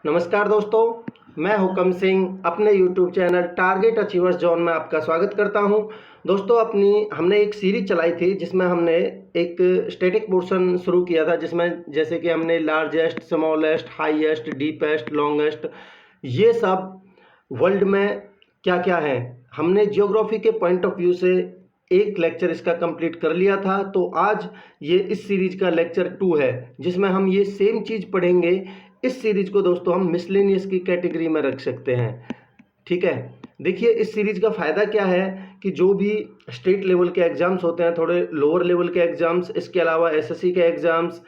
नमस्कार दोस्तों, मैं हुकम सिंह अपने YouTube channel target achievers zone में आपका स्वागत करता हूं। दोस्तों हमने एक सीरीज चलाई थी जिसमें हमने एक स्टैटिक पोर्शन शुरू किया था, जिसमें जैसे कि हमने largest, smallest, highest, deepest, longest, ये सब वर्ल्ड में क्या क्या है, हमने जियोग्राफी के पॉइंट ऑफ व्यू से एक लेक्चर इसका कंप्लीट कर लिया था। तो आज ये इस सीरीज का लेक्चर 2 है, जिसमें हम ये सेम चीज़ पढ़ेंगे। इस सीरीज को दोस्तों हम मिसलेनियस की कैटेगरी में रख सकते हैं। ठीक है, देखिए इस सीरीज का फ़ायदा क्या है कि जो भी स्टेट लेवल के एग्ज़ाम्स होते हैं, थोड़े लोअर लेवल के एग्ज़ाम्स, इसके अलावा एसएससी के एग्ज़ाम्स,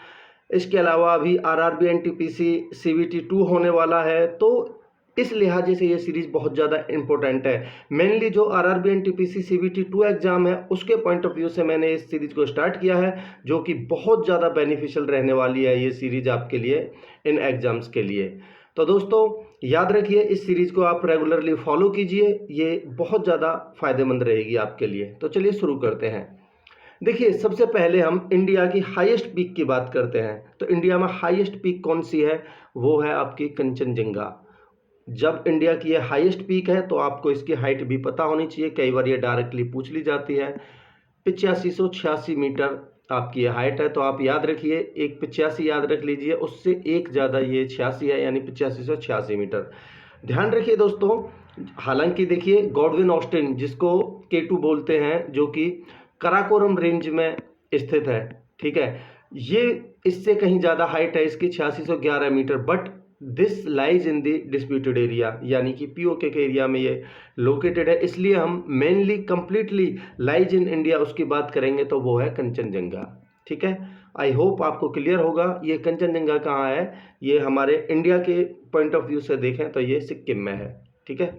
इसके अलावा अभी आरआरबी एनटीपीसी सीबीटी 2 होने वाला है, तो इस लिहाजे से ये सीरीज़ बहुत ज़्यादा इंपॉर्टेंट है। मेनली जो आरआरबी एनटीपीसी सीबीटी 2 एग्ज़ाम है उसके पॉइंट ऑफ व्यू से मैंने इस सीरीज़ को स्टार्ट किया है, जो कि बहुत ज़्यादा बेनिफिशियल रहने वाली है ये सीरीज़ आपके लिए, इन एग्ज़ाम्स के लिए। तो दोस्तों याद रखिए, इस सीरीज़ को आप रेगुलरली फॉलो कीजिए, ये बहुत ज़्यादा फ़ायदेमंद रहेगी आपके लिए। तो चलिए शुरू करते हैं। देखिए सबसे पहले हम इंडिया की हाईएस्ट पीक की बात करते हैं। तो इंडिया में हाईएस्ट पीक कौन सी है? वो है आपकी कंचनजंगा। जब इंडिया की ये हाईएस्ट पीक है तो आपको इसकी हाइट भी पता होनी चाहिए, कई बार ये डायरेक्टली पूछ ली जाती है। 8586 मीटर आपकी ये हाइट है। तो आप याद रखिए, एक 85 याद रख लीजिए, उससे एक ज़्यादा ये 86 है, यानी 8586 मीटर। ध्यान रखिए दोस्तों, हालांकि देखिए गॉडविन ऑस्टिन, जिसको K2 बोलते हैं, जो कि कराकोरम रेंज में स्थित है, ठीक है, ये इससे कहीं ज़्यादा हाइट है इसकी 8611 metre. But this lies in the disputed area, यानी कि पीओके के एरिया में ये लोकेटेड है। इसलिए हम mainly completely lies in India उसकी बात करेंगे तो वो है कंचनजंगा। ठीक है, आई होप आपको क्लियर होगा। ये कंचनजंगा कहाँ है? ये हमारे इंडिया के पॉइंट ऑफ व्यू से देखें तो ये सिक्किम में है। ठीक है,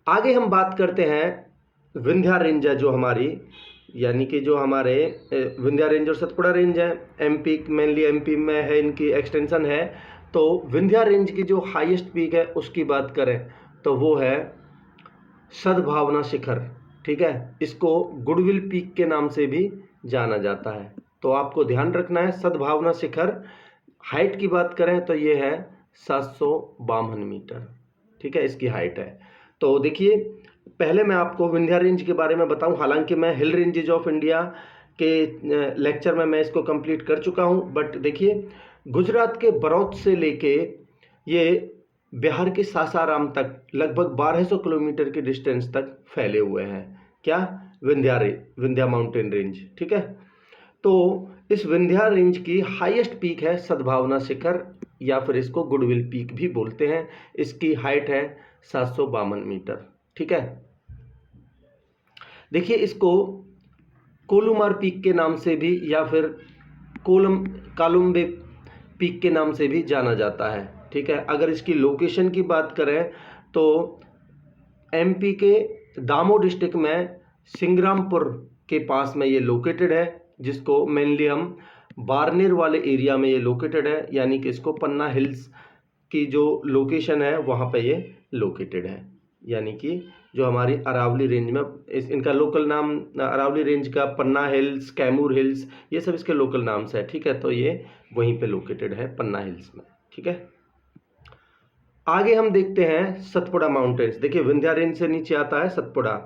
आगे हम बात करते हैं विंध्या रेंज है जो हमारी, यानी कि जो हमारे विंध्या रेंज और सतपुड़ा रेंज है, एमपी, मेनली एमपी में है, इनकी एक्सटेंशन है। तो विंध्या रेंज की जो हाईएस्ट पीक है उसकी बात करें तो वो है सद्भावना शिखर। ठीक है, इसको गुडविल पीक के नाम से भी जाना जाता है। तो आपको ध्यान रखना है, सद्भावना शिखर। हाइट की बात करें तो ये है 752 मीटर। ठीक है, इसकी हाइट है। तो देखिए पहले मैं आपको विंध्या रेंज के बारे में बताऊं, हालांकि मैं हिल रेंजेज ऑफ इंडिया के लेक्चर में मैं इसको कंप्लीट कर चुका हूं। बट देखिए गुजरात के बड़ौत से लेके ये बिहार के सासाराम तक लगभग 1200 किलोमीटर की डिस्टेंस तक फैले हुए हैं। क्या? Vindhya mountain range. ठीक है, तो इस विंध्या रेंज की हाईएस्ट पीक है सद्भावना शिखर, या फिर इसको गुडविल पीक भी बोलते हैं। इसकी हाइट है 752 मीटर। ठीक है, देखिए इसको कोलुमार पीक के नाम से भी, या फिर कालुम्बे पीक के नाम से भी जाना जाता है। ठीक है, अगर इसकी लोकेशन की बात करें तो एमपी के दामोह डिस्ट्रिक्ट में सिंग्रामपुर के पास में ये लोकेटेड है, जिसको मेनली हम बारनेर वाले एरिया में ये लोकेटेड है, यानी कि इसको पन्ना हिल्स की जो लोकेशन है वहाँ पे ये लोकेटेड है। यानी कि जो हमारी अरावली रेंज में इनका लोकल नाम, अरावली रेंज का पन्ना हिल्स, कैमूर हिल्स, ये सब इसके लोकल नाम्स है। ठीक है, तो ये वहीं पे लोकेटेड है पन्ना हिल्स में। ठीक है, आगे हम देखते हैं सतपुड़ा माउंटेन्स। देखिए विंध्या रेंज से नीचे आता है सतपुड़ा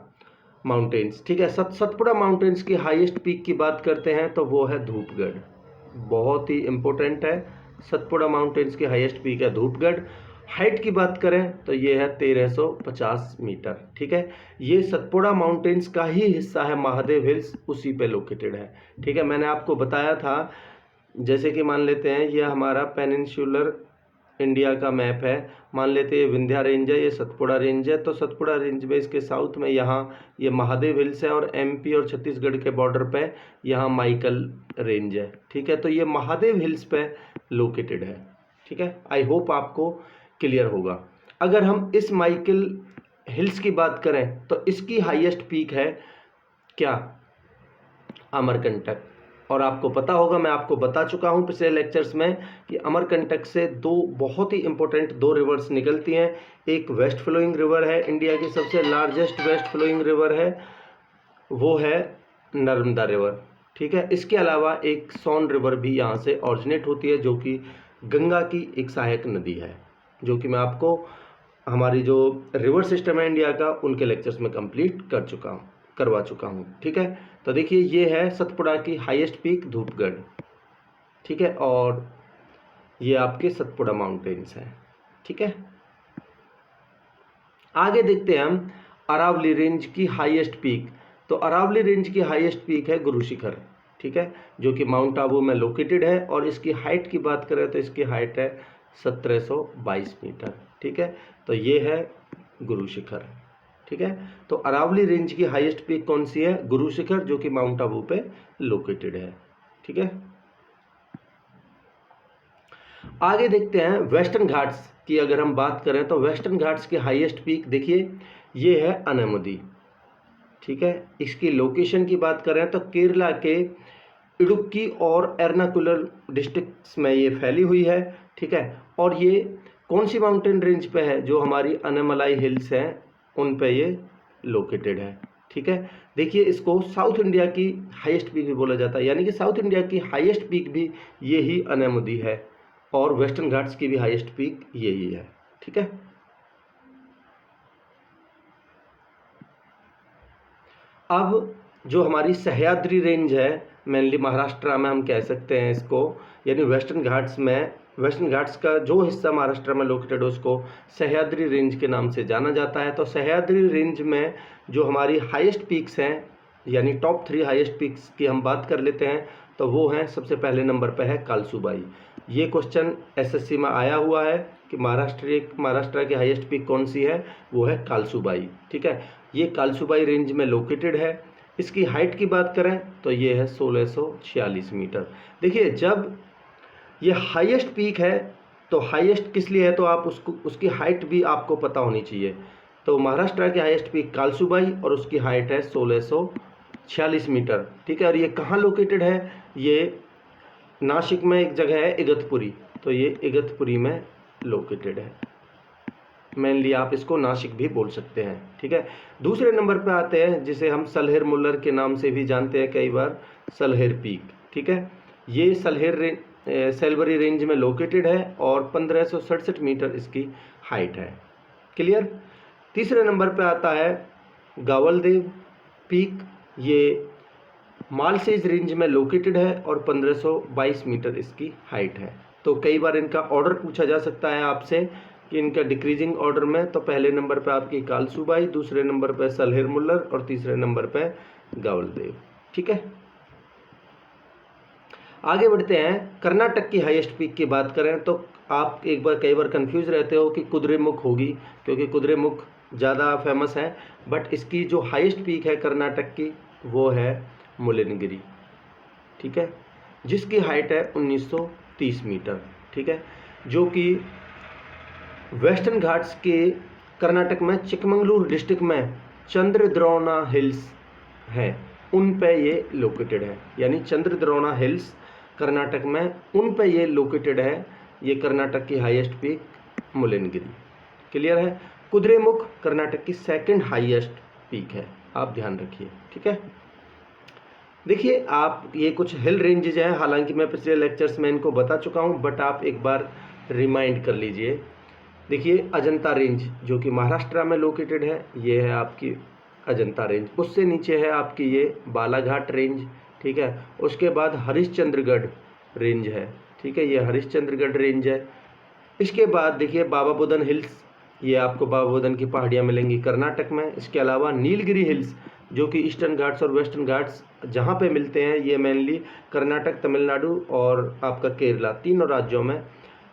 माउंटेन्स। ठीक है, सतपुड़ा माउंटेन्स की हाईएस्ट पीक की बात करते हैं तो वो है धूपगढ़। बहुत ही इंपॉर्टेंट है, सतपुड़ा माउंटेन्स की हाईएस्ट पीक है धूपगढ़। हाइट की बात करें तो ये है 1350 मीटर। ठीक है, ये सतपुड़ा माउंटेन्स का ही हिस्सा है, महादेव हिल्स उसी पे लोकेटेड है। ठीक है, मैंने आपको बताया था, जैसे कि मान लेते हैं ये हमारा पेनिनसुलर इंडिया का मैप है, मान लेते हैं ये विंध्या रेंज है, ये सतपुड़ा रेंज है। तो सतपुड़ा रेंज में इसके साउथ में यहाँ ये महादेव हिल्स है, और एमपी और छत्तीसगढ़ के बॉर्डर पे यहाँ माइकल रेंज है। ठीक है, तो ये महादेव हिल्स पे लोकेटेड है। ठीक है, आई होप आपको क्लियर होगा। अगर हम इस माइकल हिल्स की बात करें तो इसकी हाईएस्ट पीक है क्या? अमरकंटक। और आपको पता होगा, मैं आपको बता चुका हूं पिछले लेक्चर्स में कि अमरकंटक से दो बहुत ही इंपॉर्टेंट दो रिवर्स निकलती हैं। एक वेस्ट फ्लोइंग रिवर है, इंडिया की सबसे लार्जेस्ट वेस्ट फ्लोइंग रिवर है, वो है नर्मदा रिवर। ठीक है, इसके अलावा एक सोन रिवर भी यहाँ से ऑरिजिनेट होती है, जो कि गंगा की एक सहायक नदी है, जो कि मैं आपको हमारी जो रिवर सिस्टम है इंडिया का उनके लेक्चर्स में कंप्लीट करवा चुका हूँ। ठीक है, तो देखिए ये है सतपुड़ा की हाईएस्ट पीक धूपगढ़। ठीक है, और ये आपके सतपुड़ा माउंटेन्स हैं। ठीक है, आगे देखते हैं हम अरावली रेंज की हाईएस्ट पीक। तो अरावली रेंज की हाईएस्ट पीक है गुरु शिखर। ठीक है, जो कि माउंट आबू में लोकेटेड है, और इसकी हाइट की बात करें तो इसकी हाइट है 1722 मीटर। ठीक है, तो ये है गुरु शिखर। ठीक है, तो अरावली रेंज की हाईएस्ट पीक कौन सी है? गुरु शिखर, जो कि माउंट आबू पे लोकेटेड है। ठीक है, आगे देखते हैं वेस्टर्न घाट्स की अगर हम बात करें तो वेस्टर्न घाट्स की हाईएस्ट पीक देखिए ये है अनेमुदी। ठीक है, इसकी लोकेशन की बात करें तो केरला के इडुक्की और एर्नाकुलम डिस्ट्रिक्ट्स में ये फैली हुई है। ठीक है, और ये कौन सी माउंटेन रेंज पे है? जो हमारी अनामलाई हिल्स हैं उन पे ये लोकेटेड है। ठीक है, देखिए इसको साउथ इंडिया की हाईएस्ट पीक भी बोला जाता है, यानी कि साउथ इंडिया की हाईएस्ट पीक भी यही अनेमुदी है, और वेस्टर्न घाट्स की भी हाईएस्ट पीक यही है। ठीक है, अब जो हमारी सह्याद्री रेंज है, मेनली महाराष्ट्र में हम कह सकते हैं इसको, यानी वेस्टर्न घाट्स में, वेस्टर्न घाट्स का जो हिस्सा महाराष्ट्र में लोकेटेड है उसको सह्याद्री रेंज के नाम से जाना जाता है। तो सह्याद्री रेंज में जो हमारी हाईएस्ट पीक्स हैं, यानी टॉप 3 हाईएस्ट पीक्स की हम बात कर लेते हैं, तो वो हैं, सबसे पहले नंबर पे है कालसूबाई। ये क्वेश्चन एसएससी में आया हुआ है कि महाराष्ट्र की हाईएस्ट पीक कौन सी है? वो है कालसूबाई। ठीक है, ये कालसूबाई रेंज में लोकेटेड है। इसकी हाइट की बात करें तो ये है 1646 मीटर। देखिए जब ये हाईएस्ट पीक है तो हाईएस्ट किस लिए है, तो आप उसकी हाइट भी आपको पता होनी चाहिए। तो महाराष्ट्र की हाईएस्ट पीक कालसूबाई और उसकी हाइट है 1646 मीटर। ठीक है, और ये कहाँ लोकेटेड है? ये नासिक में एक जगह है इगतपुरी, तो ये इगतपुरी में लोकेटेड है। मेनली आप इसको नासिक भी बोल सकते हैं। ठीक है, दूसरे नंबर पे आते हैं जिसे हम सलहेर मुल्लर के नाम से भी जानते हैं कई बार, सलहेर पीक। ठीक है, ये सेलबरी रेंज में लोकेटेड है और 1567 मीटर इसकी हाइट है। क्लियर। तीसरे नंबर पे आता है गावलदेव पीक। ये मालसेज रेंज में लोकेटेड है और 1522 मीटर इसकी हाइट है। तो कई बार इनका ऑर्डर पूछा जा सकता है आपसे कि इनका डिक्रीजिंग ऑर्डर में, तो पहले नंबर पे आपकी कालसूबाई, दूसरे नंबर पे सलहेर मुल्लर और तीसरे नंबर पे गावलदेव। ठीक है, आगे बढ़ते हैं। कर्नाटक की हाईएस्ट पीक की बात करें तो आप कई बार कंफ्यूज रहते हो कि कुद्रेमुख होगी, क्योंकि कुद्रेमुख ज़्यादा फेमस है, बट इसकी जो हाईएस्ट पीक है कर्नाटक की वो है मुल्लनगिरी। ठीक है, जिसकी हाइट है 1930 मीटर। ठीक है, जो कि वेस्टर्न घाट्स के कर्नाटक में चिकमंगलूर डिस्ट्रिक्ट में चंद्रद्रोणा हिल्स हैं, उन पे ये लोकेटेड है। यानी चंद्रद्रोणा हिल्स कर्नाटक में, उन पे ये लोकेटेड है। ये कर्नाटक की हाईएस्ट पीक मुल्लनगिरी। क्लियर है। कुद्रेमुख कर्नाटक की सेकंड हाईएस्ट पीक है, आप ध्यान रखिए। ठीक है, देखिए आप ये कुछ हिल रेंजेज हैं, हालांकि मैं पिछले लेक्चर्स में इनको बता चुका हूँ, बट आप एक बार रिमाइंड कर लीजिए। देखिए अजंता रेंज जो कि महाराष्ट्र में लोकेटेड है, ये है आपकी अजंता रेंज। उससे नीचे है आपकी ये बालाघाट रेंज। ठीक है, उसके बाद हरिश्चंद्रगढ़ रेंज है। ठीक है, ये हरिश्चंद्रगढ़ रेंज है। इसके बाद देखिए बाबा बुदन हिल्स, ये आपको बाबा बुदन की पहाड़ियाँ मिलेंगी कर्नाटक में। इसके अलावा नीलगिरी हिल्स जो कि ईस्टर्न घाट्स और वेस्टर्न घाट्स जहाँ पे मिलते हैं, ये मेनली कर्नाटक, तमिलनाडु और आपका केरला, तीनों राज्यों में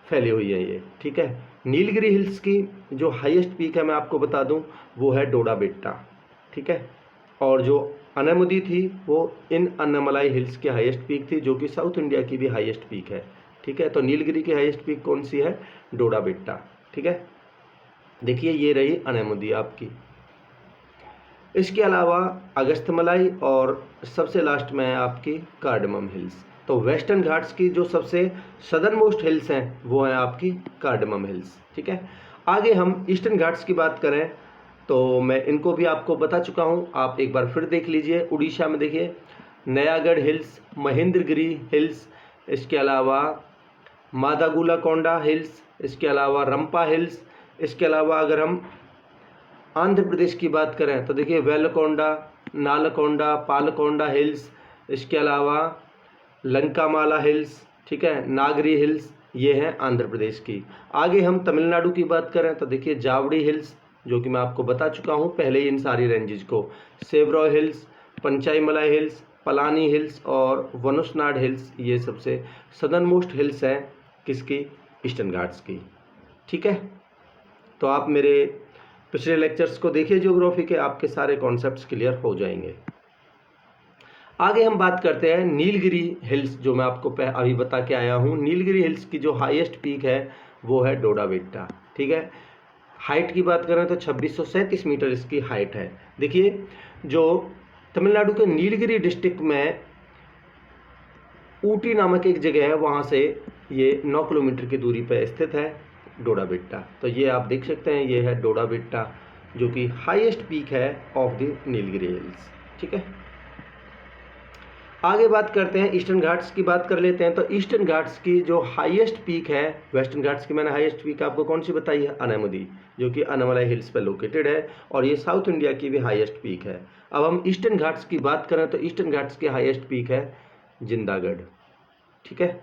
फैली हुई है ये। ठीक है, नीलगिरी हिल्स की जो हाईएस्ट पीक है मैं आपको बता दूं वो है डोडा बेट्टा। ठीक है, और जो अनामुदी थी वो इन अन्नामलाई हिल्स की हाईएस्ट पीक थी, जो कि साउथ इंडिया की भी हाईएस्ट पीक है। ठीक है, तो नीलगिरी की हाईएस्ट पीक कौन सी है? डोडा बेट्टा। ठीक है, देखिए ये रही अनामुदी आपकी। इसके अलावा अगस्थमलाई और सबसे लास्ट में है आपकी कार्डमम हिल्स। तो वेस्टर्न घाट्स की जो सबसे सदर्न मोस्ट हिल्स हैं वो हैं आपकी कार्डमम हिल्स। ठीक है, आगे हम ईस्टर्न घाट्स की बात करें तो मैं इनको भी आपको बता चुका हूँ, आप एक बार फिर देख लीजिए। उड़ीसा में देखिए नयागढ़ हिल्स, महेंद्रगिरी हिल्स, इसके अलावा मादागुला कोंडा हिल्स, इसके अलावा रंपा हिल्स। इसके अलावा अगर हम आंध्र प्रदेश की बात करें तो देखिए वेलकोंडा, नालकोंडा, पालकोंडा हिल्स। इसके अलावा लंकामाला हिल्स, ठीक है, नागरी हिल्स, ये हैं आंध्र प्रदेश की। आगे हम तमिलनाडु की बात करें तो देखिए जावड़ी हिल्स, जो कि मैं आपको बता चुका हूँ पहले ही इन सारी रेंजेस को। Shevaroy hills, Panchaimalai hills, Palani hills और वनुसनाड हिल्स, ये सबसे सदर्न मोस्ट हिल्स हैं किसकी, ईस्टर्न घाट्स की। ठीक है, तो आप मेरे पिछले लेक्चर्स को देखिए ज्योग्राफी के, आपके सारे कॉन्सेप्ट्स क्लियर हो जाएंगे। आगे हम बात करते हैं नीलगिरी हिल्स, जो मैं आपको अभी बता के आया हूँ। नीलगिरी हिल्स की जो हाईएस्ट पीक है वो है डोडा बेट्टा। ठीक है, हाइट की बात करें तो 2637 मीटर इसकी हाइट है। देखिए जो तमिलनाडु के नीलगिरी डिस्ट्रिक्ट में ऊटी नामक एक जगह है, वहाँ से ये 9 किलोमीटर की दूरी पर स्थित है डोडा बेट्टा। तो ये आप देख सकते हैं, ये है डोडा बेट्टा जो कि हाईएस्ट पीक है ऑफ द नीलगिरी हिल्स। ठीक है, आगे बात करते हैं ईस्टर्न घाट्स की बात कर लेते हैं। तो ईस्टर्न घाट्स की जो हाईएस्ट पीक है, वेस्टर्न घाट्स की मैंने हाईएस्ट पीक आपको कौन सी बताई है, अनामुदी, जो कि अनामलाई हिल्स पर लोकेटेड है और ये साउथ इंडिया की भी हाईएस्ट पीक है। अब हम ईस्टर्न घाट्स की बात करें तो ईस्टर्न घाट्स की हाईएस्ट पीक है जिंदागढ़। ठीक है,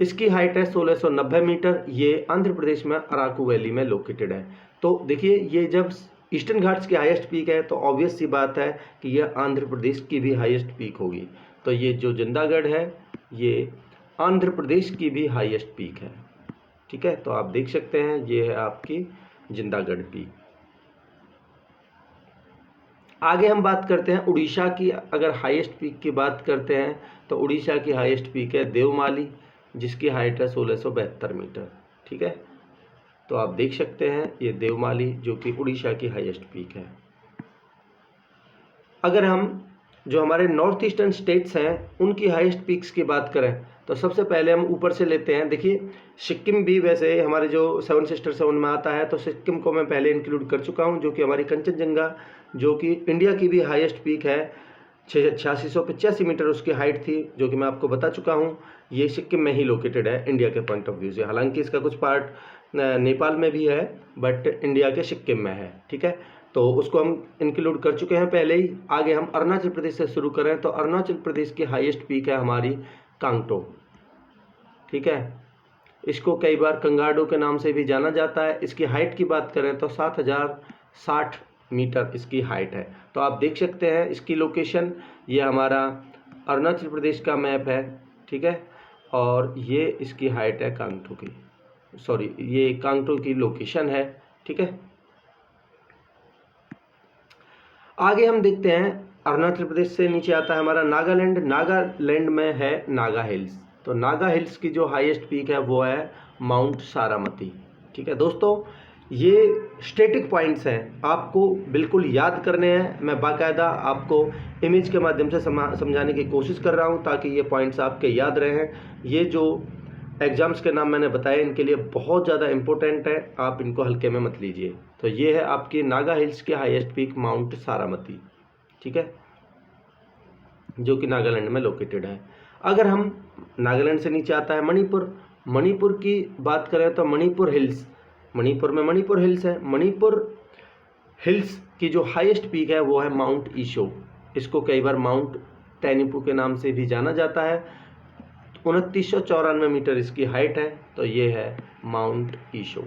इसकी हाइट है 1690 मीटर। ये आंध्र प्रदेश में अराकू वैली में लोकेटेड है। तो देखिए ये जब ईस्टर्न घाट्स की हाईएस्ट पीक है तो ऑब्वियस सी बात है कि यह आंध्र प्रदेश की भी हाईएस्ट पीक होगी। तो ये जो जिंदागढ़ है ये आंध्र प्रदेश की भी हाईएस्ट पीक है। ठीक है, तो आप देख सकते हैं ये है आपकी जिंदागढ़ पीक। आगे हम बात करते हैं उड़ीसा की। अगर हाईएस्ट पीक की बात करते हैं तो उड़ीसा की हाईएस्ट पीक है देवमाली, जिसकी हाइट है 1672 मीटर। ठीक है, तो आप देख सकते हैं ये देवमाली जो कि उड़ीसा की हाईएस्ट पीक है। अगर हम जो हमारे नॉर्थ ईस्टर्न स्टेट्स हैं उनकी हाईएस्ट पीक्स की बात करें तो सबसे पहले हम ऊपर से लेते हैं। देखिए सिक्किम भी वैसे हमारे जो 7 सिस्टर्स है उनमें आता है, तो सिक्किम को मैं पहले इंक्लूड कर चुका हूं, जो कि हमारी कंचनजंगा, जो कि इंडिया की भी हाईएस्ट पीक है, 8685 मीटर उसकी हाइट थी, जो कि मैं आपको बता चुका हूँ। ये सिक्किम में ही लोकेटेड है इंडिया के पॉइंट ऑफ व्यू से। हालांकि इसका कुछ पार्ट नेपाल में भी है बट इंडिया के सिक्किम में है। ठीक है, तो उसको हम इंक्लूड कर चुके हैं पहले ही। आगे हम अरुणाचल प्रदेश से शुरू करें तो अरुणाचल प्रदेश की हाईएस्ट पीक है हमारी कांगटो। ठीक है, इसको कई बार कंगाडो के नाम से भी जाना जाता है। इसकी हाइट की बात करें तो 7060 मीटर इसकी हाइट है। तो आप देख सकते हैं इसकी लोकेशन, ये हमारा अरुणाचल प्रदेश का मैप है। ठीक है, और ये इसकी हाइट है कांगटो की, सॉरी ये कांगटो की लोकेशन है। ठीक है, आगे हम देखते हैं अरुणाचल प्रदेश से नीचे आता है हमारा नागालैंड। नागालैंड में है नागा हिल्स। तो नागा हिल्स की जो हाईएस्ट पीक है वो है माउंट सारामती। ठीक है दोस्तों, ये स्टैटिक पॉइंट्स हैं, आपको बिल्कुल याद करने हैं। मैं बाकायदा आपको इमेज के माध्यम से समझाने की कोशिश कर रहा हूँ ताकि ये पॉइंट्स आपके याद रहें। ये जो एग्जाम्स के नाम मैंने बताए इनके लिए बहुत ज़्यादा इंपॉर्टेंट है, आप इनको हल्के में मत लीजिए। तो ये है आपकी नागा हिल्स की हाईएस्ट पीक माउंट सारामती। ठीक है, जो कि नागालैंड में लोकेटेड है। अगर हम नागालैंड से नीचे आता है मणिपुर। मणिपुर की बात करें तो मणिपुर हिल्स, मणिपुर में मणिपुर हिल्स है। मणिपुर हिल्स की जो हाईएस्ट पीक है वो है माउंट ईशो। इसको कई बार माउंट टैनिपू के नाम से भी जाना जाता है। 2994 मीटर इसकी हाइट है। तो ये है माउंट ईशो।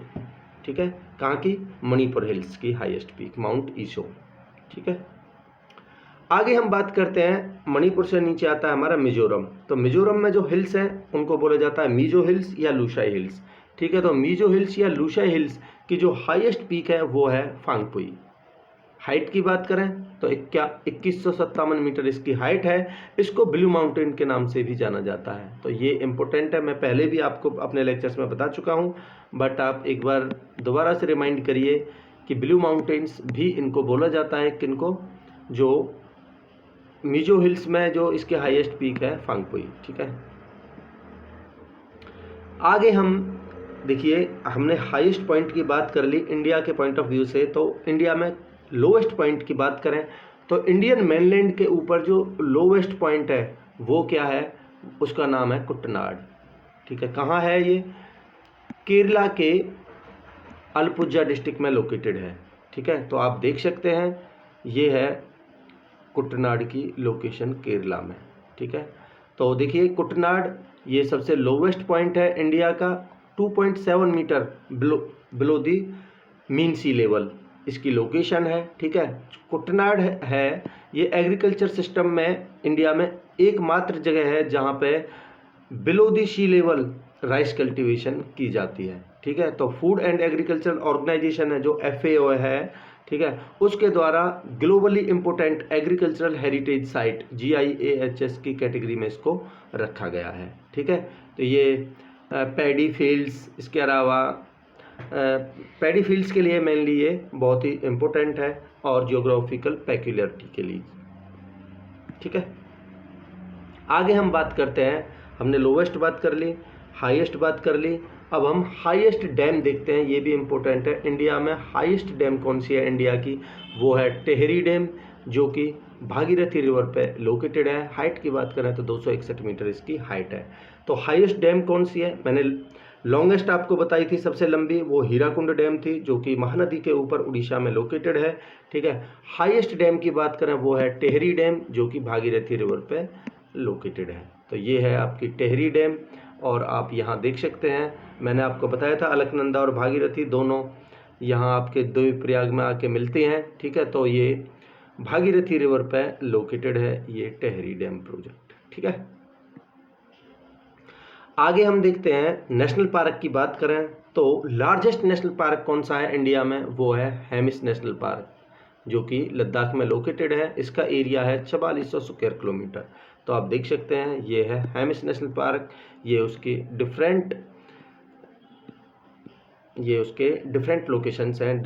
ठीक है, कहाँ की, मणिपुर हिल्स की हाईएस्ट पीक माउंट ईशो। ठीक है, आगे हम बात करते हैं मणिपुर से नीचे आता है हमारा मिजोरम। तो मिजोरम में जो हिल्स हैं उनको बोला जाता है मीजो हिल्स या लूशाई हिल्स। ठीक है, तो मीजो हिल्स या लूशाई हिल्स की जो हाईएस्ट पीक है वो है फांगपुई। हाइट की बात करें तो 2157 मीटर इसकी हाइट है। इसको ब्लू माउंटेन के नाम से भी जाना जाता है। तो ये इंपॉर्टेंट है, मैं पहले भी आपको अपने लेक्चर्स में बता चुका हूँ, बट आप एक बार दोबारा से रिमाइंड करिए कि ब्लू माउंटेन्स भी इनको बोला जाता है। किनको, जो मिजो हिल्स में जो इसके हाईएस्ट पीक है फांगपुई। ठीक है, आगे हम देखिए हमने हाईएस्ट पॉइंट की बात कर ली इंडिया के पॉइंट ऑफ व्यू से। तो इंडिया में लोवेस्ट पॉइंट की बात करें तो इंडियन मेनलैंड के ऊपर जो लोवेस्ट पॉइंट है वो क्या है, उसका नाम है कुट्टनाड। ठीक है, कहाँ है ये? केरला के अलपुझा डिस्ट्रिक्ट में लोकेटेड है। ठीक है, तो आप देख सकते हैं ये है कुटनाड की लोकेशन केरला में। ठीक है, तो देखिए कुटनाड ये सबसे लोवेस्ट पॉइंट है इंडिया का, 2.7 metre below the mean sea level इसकी लोकेशन है। ठीक है, कुटनाड है ये एग्रीकल्चर सिस्टम में इंडिया में एकमात्र जगह है जहाँ पे below the sea level rice cultivation की जाती है। ठीक है, तो फूड एंड एग्रीकल्चर ऑर्गेनाइजेशन है जो FAO है, ठीक है, उसके द्वारा globally important agricultural heritage site GIAHS की कैटेगरी में इसको रखा गया है। ठीक है, तो ये पैडी फील्ड्स, इसके अलावा पैडी फील्ड्स के लिए मेनली ये बहुत ही इम्पोर्टेंट है और जियोग्राफिकल पेक्यूलियरिटी के लिए। ठीक है, आगे हम बात करते हैं, हमने लोवेस्ट बात कर ली, हाईएस्ट बात कर ली, अब हम हाईएस्ट डैम देखते हैं, ये भी इम्पोर्टेंट है। इंडिया में हाईएस्ट डैम कौन सी है इंडिया की? वो है टेहरी डैम, जो कि भागीरथी रिवर पे लोकेटेड है। हाइट की बात करें तो 261 मीटर इसकी हाइट है। तो हाईएस्ट डैम कौन सी है? मैंने लॉन्गेस्ट आपको बताई थी, सबसे लंबी, वो हीराकुंड डैम थी जो कि महानदी के ऊपर उड़ीसा में लोकेटेड है। ठीक है, हाईएस्ट डैम की बात करें वो है टेहरी डैम जो कि भागीरथी रिवर पे लोकेटेड है। तो ये है आपकी टेहरी डैम, और आप यहाँ देख सकते हैं, मैंने आपको बताया था अलकनंदा और भागीरथी दोनों यहाँ आपके देवप्रयाग में आके मिलते हैं। ठीक है, तो ये भागीरथी रिवर पे लोकेटेड है ये टेहरी डैम प्रोजेक्ट। ठीक है, आगे हम देखते हैं नेशनल पार्क की बात करें तो लार्जेस्ट नेशनल पार्क कौन सा है इंडिया में? वो है हेमिस नेशनल पार्क जो कि लद्दाख में लोकेटेड है। इसका एरिया है 4400 स्क्वायर किलोमीटर। तो आप देख सकते हैं ये है हेमिस नेशनल पार्क, ये उसके डिफरेंट लोकेशंस हैं,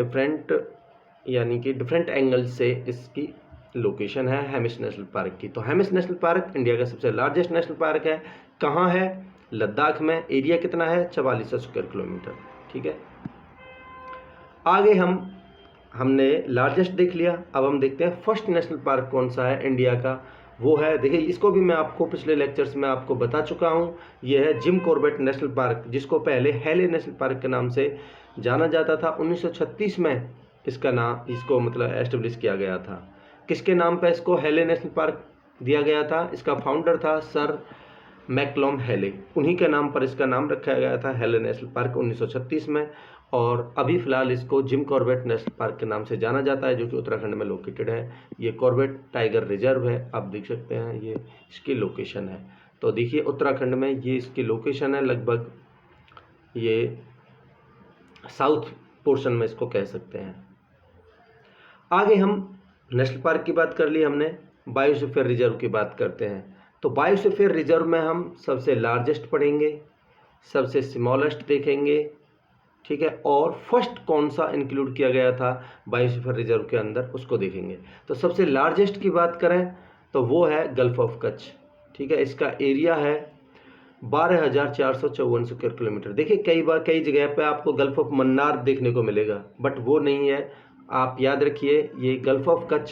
यानी कि डिफरेंट एंगल से इसकी लोकेशन है हेमिस नेशनल पार्क की। तो हेमिस नेशनल पार्क इंडिया का सबसे लार्जेस्ट नेशनल पार्क है। कहाँ है? लद्दाख में। एरिया कितना है? 4400 स्क्वायर किलोमीटर। ठीक है, आगे हमने लार्जेस्ट देख लिया, अब हम देखते हैं फर्स्ट नेशनल पार्क कौन सा है इंडिया का। वो है, देखिए इसको भी मैं आपको पिछले लेक्चर्स में आपको बता चुका हूँ, ये है जिम कॉर्बेट नेशनल पार्क, जिसको पहले हेले नेशनल पार्क के नाम से जाना जाता था। 1936 में इसको मतलब एस्टेब्लिश किया गया था। किसके नाम पे इसको हेले नेशनल पार्क दिया गया था? इसका फाउंडर था सर मैकलॉम हेले, उन्हीं के नाम पर इसका नाम रखा गया था हेले नेशनल पार्क 1936 में। और अभी फ़िलहाल इसको जिम कॉर्बेट नेशनल पार्क के नाम से जाना जाता है जो कि उत्तराखंड में लोकेटेड है। ये कॉर्बेट टाइगर रिजर्व है, आप देख सकते हैं ये इसकी लोकेशन है। तो देखिए उत्तराखंड में ये इसकी लोकेशन है, लगभग ये साउथ पोर्शन में इसको कह सकते हैं। आगे हम नेशनल पार्क की बात कर ली हमने, बायोस्फीयर रिजर्व की बात करते हैं। तो बायोस्फीयर रिजर्व में हम सबसे लार्जेस्ट पढ़ेंगे, सबसे स्मॉलेस्ट देखेंगे, ठीक है, और फर्स्ट कौन सा इंक्लूड किया गया था बायोस्फीयर रिजर्व के अंदर उसको देखेंगे। तो सबसे लार्जेस्ट की बात करें तो वो है गल्फ ऑफ कच्छ। ठीक है, इसका एरिया है 12,454 स्क्वायर किलोमीटर। देखिए कई जगह पे आपको गल्फ ऑफ मन्नार देखने को मिलेगा, बट वो नहीं है। आप याद रखिए ये गल्फ ऑफ कच्छ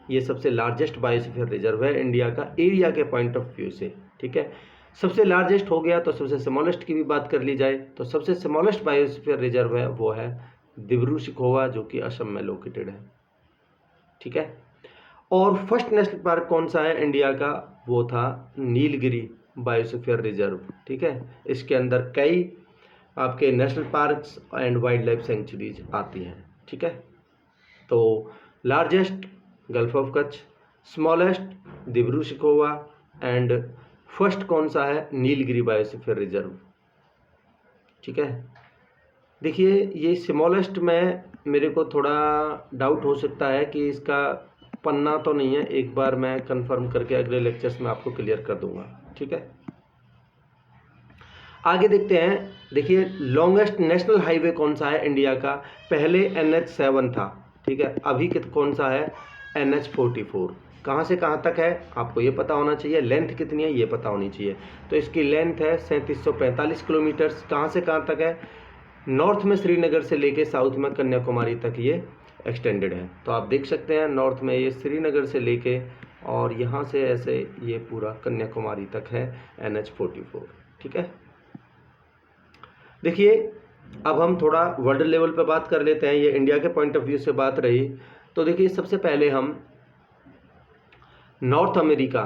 ये सबसे लार्जेस्ट बायोस्फीयर रिजर्व है इंडिया का एरिया के पॉइंट ऑफ व्यू से। ठीक है, सबसे लार्जेस्ट हो गया तो सबसे स्मॉलेस्ट की भी बात कर ली जाए तो सबसे स्मॉलेस्ट बायोस्फीयर रिजर्व है वो है दिब्रू-सैखोवा जो कि असम में लोकेटेड है। ठीक है, और फर्स्ट नेशनल पार्क कौन सा है इंडिया का? वो था नीलगिरी बायोस्फीयर रिजर्व। ठीक है, इसके अंदर कई आपके national parks and wildlife sanctuaries आती हैं। ठीक है, तो largest gulf of Kutch, smallest Dibru Saikhowa and first कौन सा है? Nilgiri biosphere reserve. ठीक है, देखिए ये स्मॉलेस्ट में मेरे को थोड़ा डाउट हो सकता है कि इसका पन्ना तो नहीं है, एक बार मैं कंफर्म करके अगले लेक्चर्स में आपको क्लियर कर दूंगा। ठीक है, आगे देखते हैं। देखिए लॉन्गेस्ट नेशनल हाईवे कौन सा है इंडिया का? पहले NH7 था। ठीक है, अभी कौन सा है? NH44। कहाँ से कहाँ तक है आपको ये पता होना चाहिए, लेंथ कितनी है ये पता होनी चाहिए। तो इसकी लेंथ है 3745 किलोमीटर्स। कहाँ से कहाँ तक है? नॉर्थ में श्रीनगर से लेके साउथ में कन्याकुमारी तक ये एक्सटेंडेड है। तो आप देख सकते हैं नॉर्थ में ये श्रीनगर से लेके और यहाँ से ऐसे ये पूरा कन्याकुमारी तक है NH44। ठीक है, देखिए, अब हम थोड़ा वर्ल्ड लेवल पे बात कर लेते हैं, ये इंडिया के पॉइंट ऑफ व्यू से बात रही। तो देखिए, सबसे पहले हम नॉर्थ अमेरिका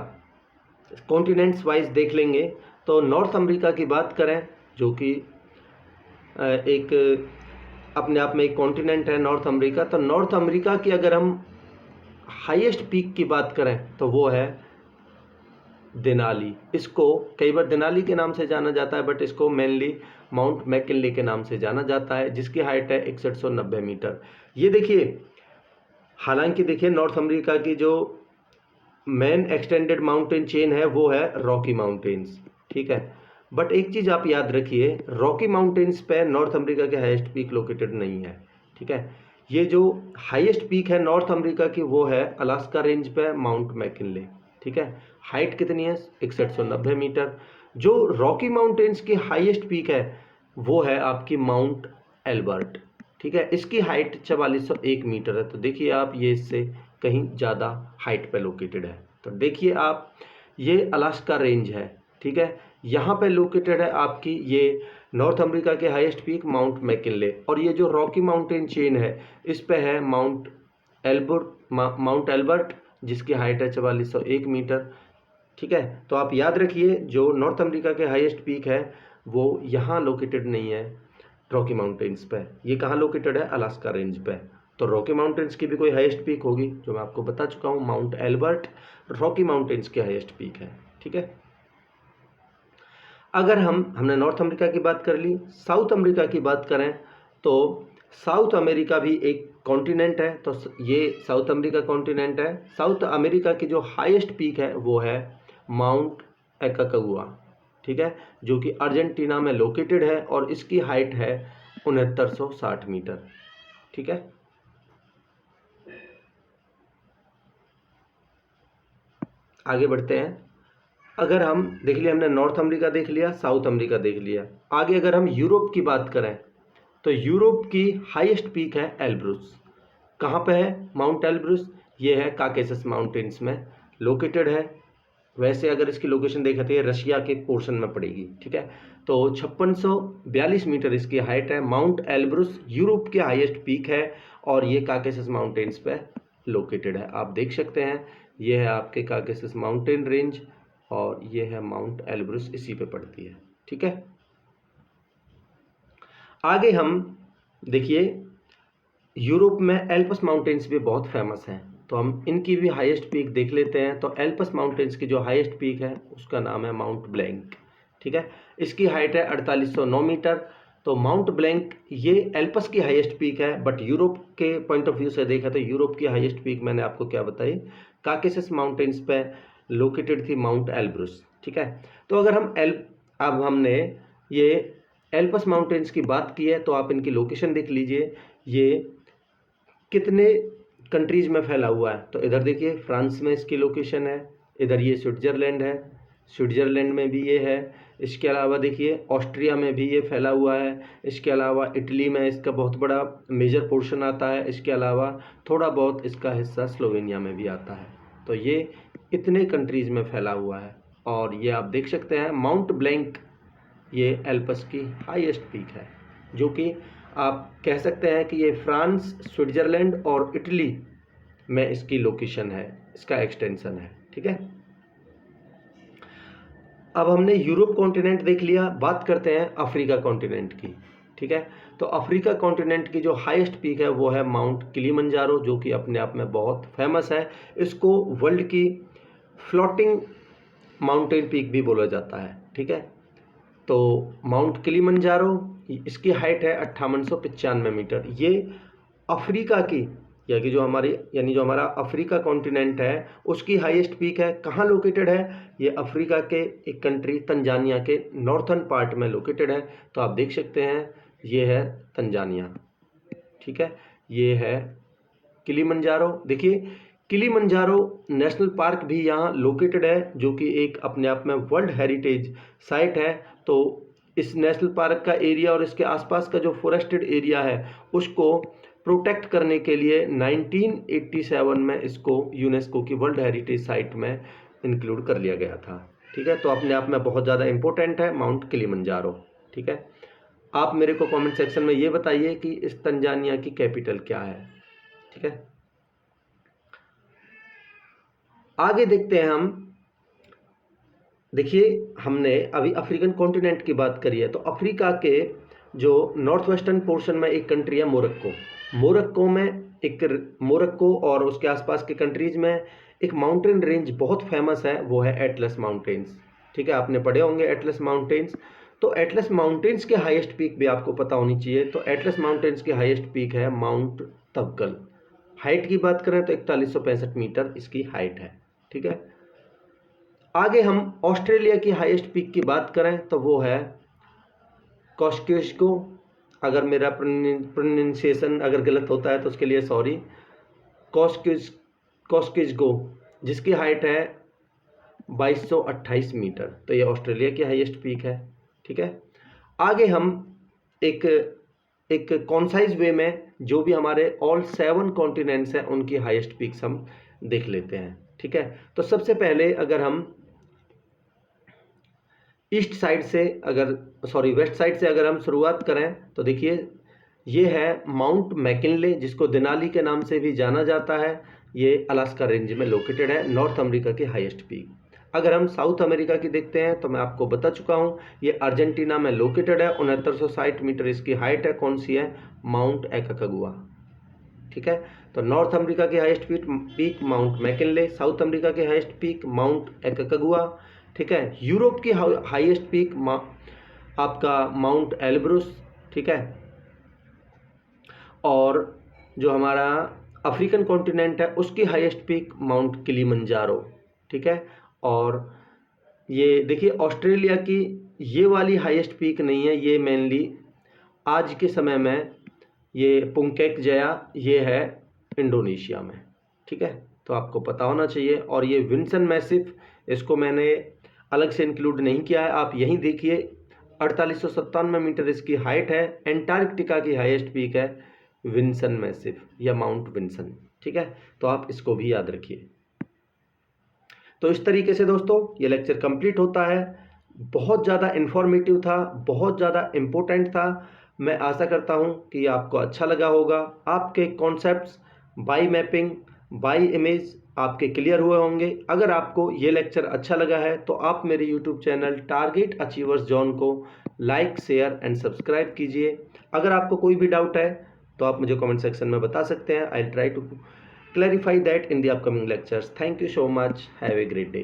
कॉन्टिनेंट्स वाइज देख लेंगे। तो नॉर्थ अमेरिका की बात करें, जो कि एक अपने आप में एक कॉन्टिनेंट है नॉर्थ अमेरिका। तो नॉर्थ अमेरिका की अगर हम हाईएस्ट पीक की बात करें तो वो है देनाली। इसको कई बार देनाली के नाम से जाना जाता है, बट इसको मेनली माउंट मैकिनले के नाम से जाना जाता है, जिसकी हाइट है 6190 मीटर। ये देखिए, हालांकि देखिए नॉर्थ अमेरिका की जो मेन एक्सटेंडेड माउंटेन चेन है वो है रॉकी माउंटेन्स, ठीक है। बट एक चीज़ आप याद रखिए, रॉकी माउंटेन्स पे नॉर्थ अमेरिका के हाईएस्ट पीक लोकेटेड नहीं है, ठीक है। ये जो हाईएस्ट पीक है नॉर्थ अमेरिका की वो है अलास्का रेंज पे माउंट मैकिनले, ठीक है। हाइट कितनी है? 6190 मीटर। जो रॉकी माउंटेन्स की हाईएस्ट पीक है वो है आपकी माउंट एल्बर्ट, ठीक है। इसकी हाइट 4401 मीटर है। तो देखिए आप, ये इससे कहीं ज़्यादा हाइट पे लोकेटेड है। तो देखिए आप, ये अलास्का रेंज है, ठीक है। यहाँ पे लोकेटेड है आपकी ये नॉर्थ अमेरिका के हाईएस्ट पीक माउंट मैकिनले। और ये जो रॉकी माउंटेन चेन है इस पे है माउंट एल्बर्ट, जिसकी हाइट है 4401 मीटर, ठीक है। तो आप याद रखिए, जो नॉर्थ अमेरिका के हाईएस्ट पीक है वो यहाँ लोकेटेड नहीं है रॉकी माउंटेन्स पे। ये कहाँ लोकेटेड है? अलास्का रेंज पे। तो रॉकी माउंटेन्स की भी कोई हाईएस्ट पीक होगी, जो मैं आपको बता चुका हूँ, माउंट एल्बर्ट रॉकी माउंटेन्स की हाईएस्ट पीक है, ठीक है। अगर हमने नॉर्थ अमेरिका की बात कर ली, साउथ अमेरिका की बात करें तो साउथ अमेरिका भी एक कॉन्टिनेंट है। तो ये साउथ अमेरिका कॉन्टिनेंट है। साउथ अमेरिका की जो हाईएस्ट पीक है वो है माउंट एकाकागुआ, ठीक है, जो कि अर्जेंटीना में लोकेटेड है और इसकी हाइट है 6960 मीटर, ठीक है। आगे बढ़ते हैं। अगर हम देख लिया, हमने नॉर्थ अमेरिका देख लिया, साउथ अमेरिका देख लिया। आगे अगर हम यूरोप की बात करें तो यूरोप की हाईएस्ट पीक है एल्ब्रुस। कहाँ पे है माउंट एल्ब्रुस? ये है काकेसस माउंटेन्स में लोकेटेड है। वैसे अगर इसकी लोकेशन देखा तो ये रशिया के पोर्शन में पड़ेगी, ठीक है। तो 5642 मीटर इसकी हाइट है। माउंट एल्ब्रुस यूरोप की हाईएस्ट पीक है और ये काकेसस माउंटेन्स पे लोकेटेड है। आप देख सकते हैं, ये है आपके काकेसस माउंटेन रेंज और ये है माउंट एल्ब्रुस, इसी पे पड़ती है, ठीक है। आगे हम देखिए, यूरोप में एल्पस माउंटेन्स भी बहुत फेमस हैं, तो हम इनकी भी हाईएस्ट पीक देख लेते हैं। तो एल्पस माउंटेन्स की जो हाईएस्ट पीक है उसका नाम है माउंट ब्लैंक, ठीक है। इसकी हाइट है 4809 मीटर। तो माउंट ब्लैंक ये एल्पस की हाईएस्ट पीक है, बट यूरोप के पॉइंट ऑफ व्यू से देखा तो यूरोप की हाईएस्ट पीक मैंने आपको क्या बताई, काकेसस माउंटेन्स पे लोकेटेड थी माउंट एल्ब्रुस, ठीक है। तो अगर हम अब हमने ये एल्पस माउंटेन्स की बात की है तो आप इनकी लोकेशन देख लीजिए, ये कितने कंट्रीज में फैला हुआ है। तो इधर देखिए फ्रांस में इसकी लोकेशन है, इधर ये स्विट्जरलैंड है, स्विट्जरलैंड में भी ये है। इसके अलावा देखिए ऑस्ट्रिया में भी ये फैला हुआ है। इसके अलावा इटली में इसका बहुत बड़ा मेजर पोर्शन आता है। इसके अलावा थोड़ा बहुत इसका हिस्सा स्लोवेनिया में भी आता है। तो ये इतने कंट्रीज में फैला हुआ है। और ये आप देख सकते हैं माउंट ब्लैंक ये एल्पस की हाईएस्ट पीक है, जो कि आप कह सकते हैं कि ये फ्रांस, स्विट्जरलैंड और इटली में इसकी लोकेशन है, इसका एक्सटेंशन है, ठीक है। अब हमने यूरोप कॉन्टिनेंट देख लिया, बात करते हैं अफ्रीका कॉन्टिनेंट की, ठीक है। तो अफ्रीका कॉन्टिनेंट की जो हाईएस्ट पीक है वो है माउंट किलिमंजारो, जो कि अपने आप में बहुत फेमस है। इसको वर्ल्ड की फ्लोटिंग माउंटेन पीक भी बोला जाता है, ठीक है। तो माउंट किलिमंजारो इसकी हाइट है 5895 मीटर। ये अफ्रीका की जो हमारा अफ्रीका कॉन्टिनेंट है उसकी हाईएस्ट पीक है। कहाँ लोकेटेड है? ये अफ्रीका के एक कंट्री तंजानिया के नॉर्थन पार्ट में लोकेटेड है। तो आप देख सकते हैं ये है तंजानिया, ठीक है। ये है किलिमंजारो। देखिए किलिमंजारो नेशनल पार्क भी यहाँ लोकेटेड है, जो कि एक अपने आप में वर्ल्ड हेरिटेज साइट है। तो इस नेशनल पार्क का एरिया और इसके आसपास का जो फॉरेस्टेड एरिया है उसको प्रोटेक्ट करने के लिए 1987 में इसको यूनेस्को की वर्ल्ड हेरिटेज साइट में इंक्लूड कर लिया गया था, ठीक है। तो अपने आप में बहुत ज़्यादा इम्पोर्टेंट है माउंट किलिमंजारो, ठीक है। आप मेरे को कमेंट सेक्शन में ये बताइए कि इस तंजानिया की कैपिटल क्या है। ठीक है, आगे देखते हैं हम। देखिए, हमने अभी अफ्रीकन कॉन्टिनेंट की बात करी है, तो अफ्रीका के जो नॉर्थ वेस्टर्न पोर्शन में एक कंट्री है मोरक्को। मोरक्को में मोरक्को और उसके आसपास के कंट्रीज में एक माउंटेन रेंज बहुत फेमस है, वो है एटलस माउंटेन्स। ठीक है, आपने पढ़े होंगे एटलस माउंटेन्स। तो एटलस माउंटेन्स के हाईएस्ट पीक भी आपको पता होनी चाहिए। तो एटलस माउंटेन्स की हाईएस्ट पीक है माउंट तबकल। हाइट की बात करें तो 4165 मीटर इसकी हाइट है। ठीक है, आगे हम ऑस्ट्रेलिया की हाईएस्ट पीक की बात करें तो वो है कॉस्किस्को। अगर मेरा प्रोनाउंसिएशन अगर गलत होता है तो उसके लिए सॉरी। कॉस्किस्को, जिसकी हाइट है 2228 मीटर। तो ये ऑस्ट्रेलिया की हाईएस्ट पीक है। ठीक है, आगे हम एक कॉन्साइज वे में जो भी हमारे ऑल 7 कॉन्टिनेंट्स हैं उनकी हाईएस्ट पीक्स हम देख लेते हैं। ठीक है, तो सबसे पहले अगर हम वेस्ट साइड से अगर हम शुरुआत करें तो देखिए, ये है माउंट मैकिनले, जिसको देनाली के नाम से भी जाना जाता है। ये अलास्का रेंज में लोकेटेड है, नॉर्थ अमेरिका की हाईएस्ट पीक। अगर हम साउथ अमेरिका की देखते हैं तो मैं आपको बता चुका हूँ, ये अर्जेंटीना में लोकेटेड है। 6960 मीटर इसकी हाइट है। कौन सी है? माउंट एकाकागुआ। ठीक है, तो नॉर्थ अमेरिका की highest peak mount McKinley, south America की हाईएस्ट पीक माउंट एकाकागुआ। ठीक है, यूरोप की हाईएस्ट पीक आपका माउंट एल्ब्रुस। ठीक है, और जो हमारा अफ्रीकन कॉन्टिनेंट है उसकी हाईएस्ट पीक माउंट किलिमंजारो। ठीक है, और ये देखिए ऑस्ट्रेलिया की ये वाली हाईएस्ट पीक नहीं है, ये मेनली आज के समय में ये पुंकेक जया, ये है इंडोनेशिया में। ठीक है, तो आपको पता होना चाहिए। और ये विंसन मैसिव, इसको मैंने अलग से इंक्लूड नहीं किया है, आप यहीं देखिए। 4897 मीटर इसकी हाइट है। एंटार्क्टिका की हाईएस्ट पीक है विंसन मैसिव या माउंट विंसन। ठीक है, तो आप इसको भी याद रखिए। तो इस तरीके से दोस्तों ये लेक्चर कंप्लीट होता है। बहुत ज़्यादा इन्फॉर्मेटिव था, बहुत ज़्यादा इम्पोर्टेंट था। मैं आशा करता हूँ कि ये आपको अच्छा लगा होगा। आपके concepts by mapping, by image आपके क्लियर हुए होंगे। अगर आपको ये लेक्चर अच्छा लगा है तो आप मेरे YouTube channel target achievers zone को लाइक, शेयर एंड सब्सक्राइब कीजिए। अगर आपको कोई भी डाउट है तो आप मुझे कमेंट सेक्शन में बता सकते हैं। I try to clarify that in the upcoming lectures. Thank you so much. Have a great day.